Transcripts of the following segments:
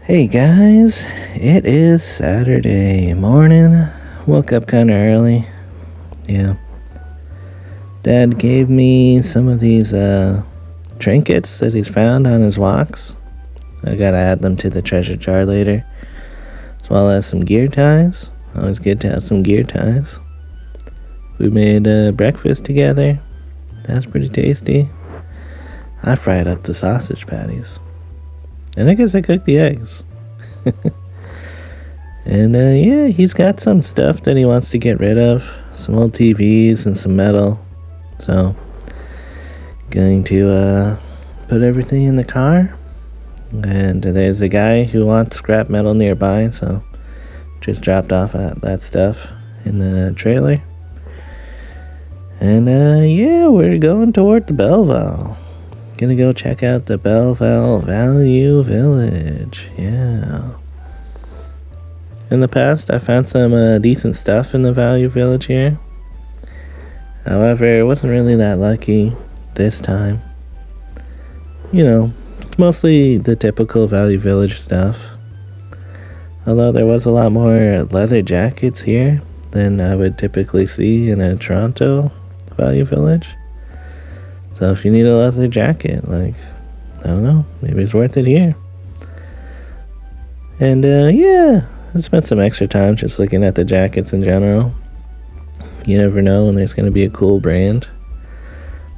Hey guys, it is Saturday morning. Woke up kind of early. Yeah. Dad gave me some of these trinkets that he's found on his walks. I gotta add them to the treasure jar later. As well as some gear ties. Always good to have some gear ties. We made breakfast together. That's pretty tasty. I fried up the sausage patties. And I guess I cooked the eggs. And yeah, he's got some stuff that he wants to get rid of. Some old TVs and some metal. So, going to put everything in the car. And there's a guy who wants scrap metal nearby, so just dropped off that stuff in the trailer. And yeah, we're going toward the Belleville. Gonna go check out the Belleville Value Village. Yeah. In the past, I found some decent stuff in the Value Village here. However, it wasn't really that lucky this time. You know, it's mostly the typical Value Village stuff. Although there was a lot more leather jackets here than I would typically see in a Toronto Value Village. So if you need a leather jacket, I don't know, maybe it's worth it here. And yeah, I spent some extra time just looking at the jackets in general. You never know when there's going to be a cool brand.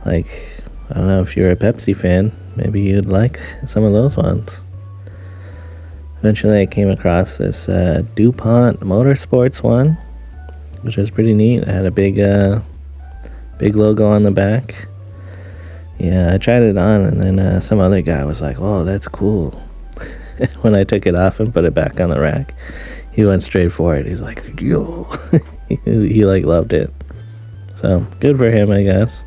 I don't know, if you're a Pepsi fan, maybe you'd like some of those ones. Eventually I came across this DuPont Motorsports one, which was pretty neat. It had a big logo on the back. Yeah, I tried it on, and then some other guy was like, "Oh, that's cool." When I took it off and put it back on the rack, he went straight for it. He's like, "Yo." he loved it. So, good for him, I guess.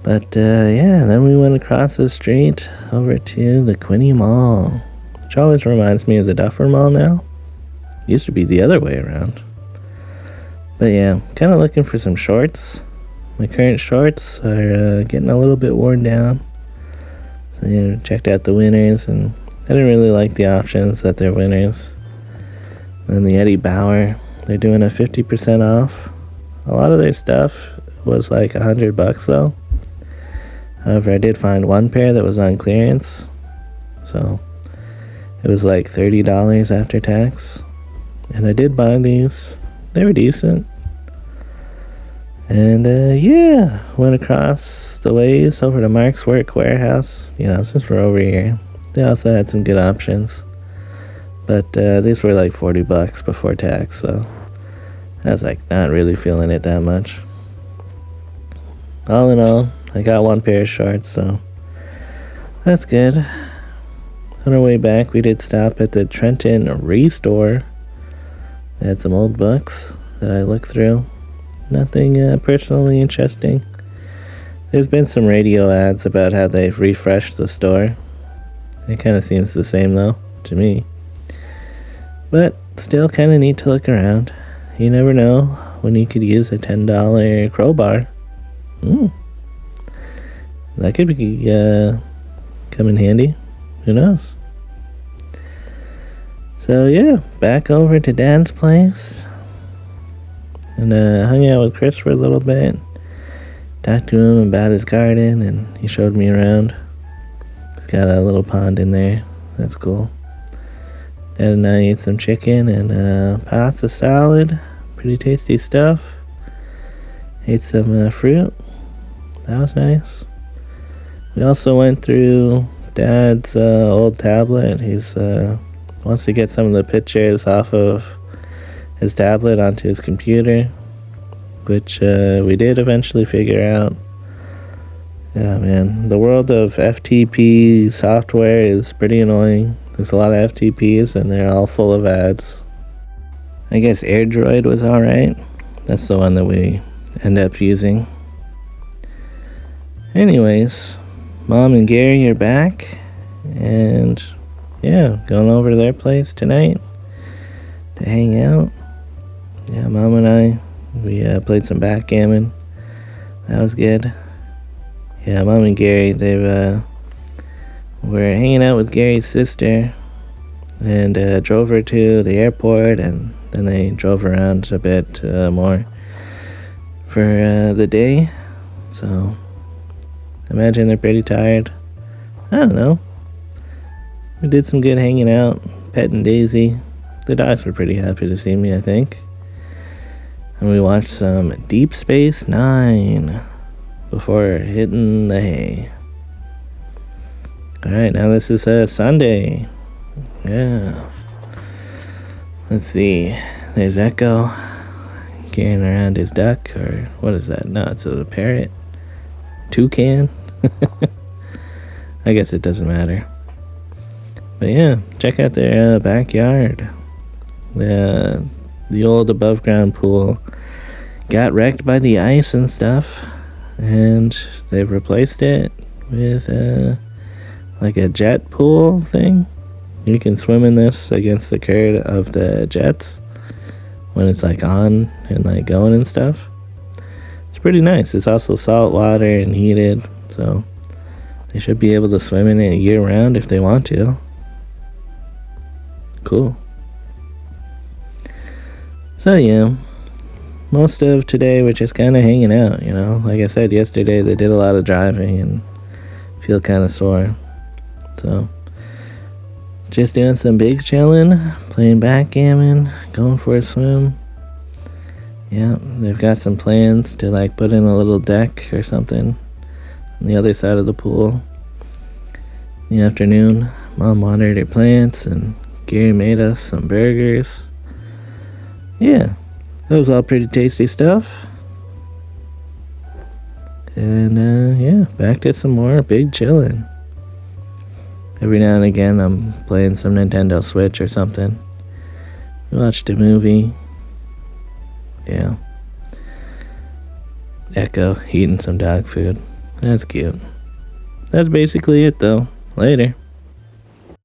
But, yeah, then we went across the street over to the Quinte Mall, which always reminds me of the Duffer Mall now. Used to be the other way around. But, yeah, kind of looking for some shorts. My current shorts are getting a little bit worn down. So, yeah, checked out the Winners, and I didn't really like the options that they're Winners. Then the Eddie Bauer, they're doing a 50% off. A lot of their stuff was like $100 though. However, I did find one pair that was on clearance. So, it was like $30 after tax. And I did buy these. They were decent. And yeah, went across the ways over to Mark's Work Warehouse. You know, since we're over here, they also had some good options. But these were like $40 before tax, so I was like not really feeling it that much. All in all, I got one pair of shorts, so that's good. On our way back, we did stop at the Trenton Restore. They had some old books that I looked through. Nothing personally interesting. There's been some radio ads about how they've refreshed the store. It kind of seems the same though, to me. But still kind of neat to look around. You never know when you could use a $10 crowbar. That could be come in handy. Who knows? So yeah, back over to Dan's place. And hung out with Chris for a little bit. Talked to him about his garden, and he showed me around. He's got a little pond in there. That's cool. Dad and I ate some chicken and pasta salad. Pretty tasty stuff. Ate some fruit. That was nice. We also went through Dad's old tablet. He's wants to get some of the pictures off of his tablet onto his computer, which we did eventually figure out. Yeah, man, the world of FTP software is pretty annoying. There's a lot of FTPs and they're all full of ads. I guess AirDroid was alright. That's the one that we end up using. Anyways, Mom and Gary are back, and yeah, going over to their place tonight to hang out. Yeah, Mom and I, we played some backgammon. That was good. Yeah, Mom and Gary, we're hanging out with Gary's sister. and drove her to the airport, and then they drove around a bit more for the day. So I imagine they're pretty tired. I don't know. We did some good hanging out, petting Daisy. The dogs were pretty happy to see me, I think. And we watched some Deep Space Nine before hitting the hay. Alright, now this is Sunday. Yeah. Let's see. There's Echo carrying around his duck, or what is that? No, it's a parrot. Toucan? I guess it doesn't matter. But yeah, check out their backyard. The old above ground pool got wrecked by the ice and stuff, and they've replaced it with like a jet pool thing. You can swim in this against the current of the jets when it's like on and like going and stuff. It's pretty nice. It's also salt water and heated, so they should be able to swim in it year round if they want to. Cool. So yeah, most of today we're just kind of hanging out, you know. Like I said yesterday, they did a lot of driving and feel kind of sore. So just doing some big chilling, playing backgammon, going for a swim. Yeah, they've got some plans to like put in a little deck or something on the other side of the pool. In the afternoon, Mom watered her plants and Gary made us some burgers. Yeah, that was all pretty tasty stuff. And yeah, back to some more big chillin'. Every now and again I'm playing some Nintendo Switch or something. We watched a movie. Yeah. Echo eating some dog food. That's cute. That's basically it though. Later.